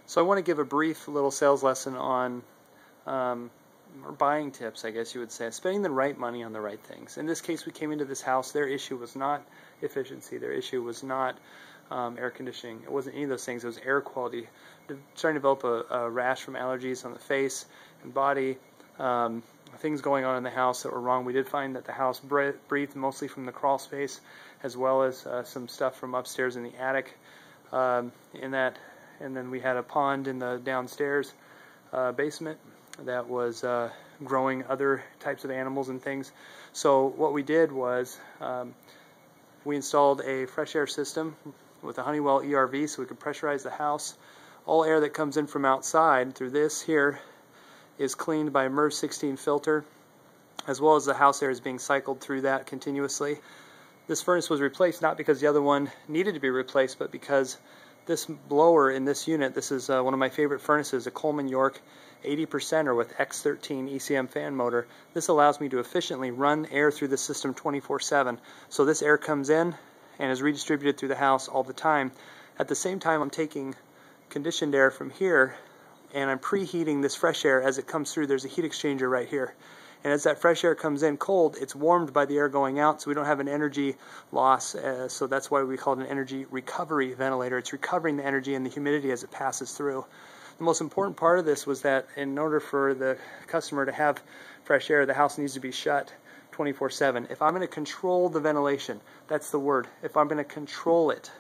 So I want to give a brief little sales lesson on or buying tips, I guess you would say, spending the right money on the right things. In this case, we came into this house, their issue was not efficiency, their issue was not air conditioning, it wasn't any of those things, it was air quality. They're starting to develop a rash from allergies on the face and body, things going on in the house that were wrong. We did find that the house breathed mostly from the crawl space, as well as some stuff from upstairs in the attic. And then we had a pond in the downstairs basement that was growing other types of animals and things. So what we did was we installed a fresh air system with a Honeywell ERV so we could pressurize the house. All air that comes in from outside through this here is cleaned by a MERS 16 filter, as well as the house air is being cycled through that continuously. This furnace was replaced not because the other one needed to be replaced, but because this blower in this unit, this is one of my favorite furnaces, a Coleman York 80% with X-13 ECM fan motor. This allows me to efficiently run air through the system 24/7. So this air comes in and is redistributed through the house all the time. At the same time, I'm taking conditioned air from here and I'm preheating this fresh air as it comes through. There's a heat exchanger right here. And as that fresh air comes in cold, it's warmed by the air going out, so we don't have an energy loss. So that's why we call it an energy recovery ventilator. It's recovering the energy and the humidity as it passes through. The most important part of this was that in order for the customer to have fresh air, the house needs to be shut 24/7. If I'm going to control the ventilation, that's the word, if I'm going to control it,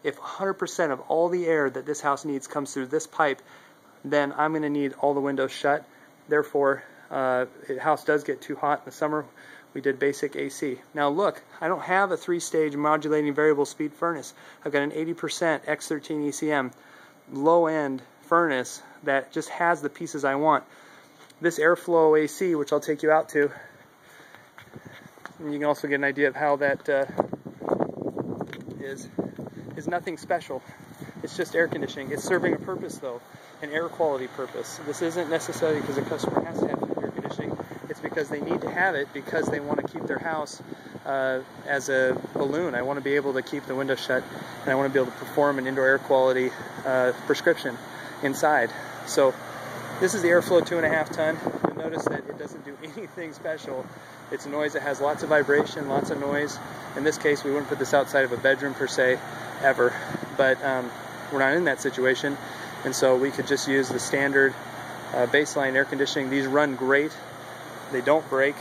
if 100% of all the air that this house needs comes through this pipe, then I'm going to need all the windows shut. Therefore, the house does get too hot in the summer. We did basic AC. Now look, I don't have a 3-stage modulating variable speed furnace. I've got an 80% X-13 ECM low-end furnace that just has the pieces I want. This airflow AC, which I'll take you out to, and you can also get an idea of how that is nothing special. It's just air conditioning. It's serving a purpose though, an air quality purpose. This isn't necessarily because a customer has to have air conditioning. It's because they need to have it because they want to keep their house as a balloon. I want to be able to keep the window shut, and I want to be able to perform an indoor air quality prescription inside. So this is the Airflow 2.5 ton. You'll notice that it doesn't do anything special. It's a noise that has lots of vibration, lots of noise. In this case, we wouldn't put this outside of a bedroom per se, ever. But we're not in that situation, and so we could just use the standard baseline air conditioning. These run great. They don't break.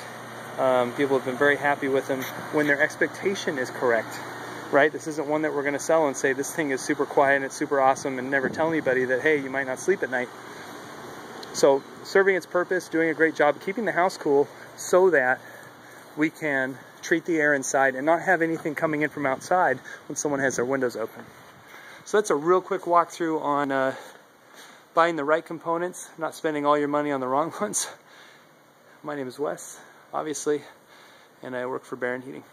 People have been very happy with them when their expectation is correct. Right? This isn't one that we're going to sell and say this thing is super quiet and it's super awesome and never tell anybody that, hey, you might not sleep at night. So serving its purpose, doing a great job, keeping the house cool so that we can treat the air inside and not have anything coming in from outside when someone has their windows open. So that's a real quick walkthrough on buying the right components, not spending all your money on the wrong ones. My name is Wes, obviously, and I work for Barron Heating.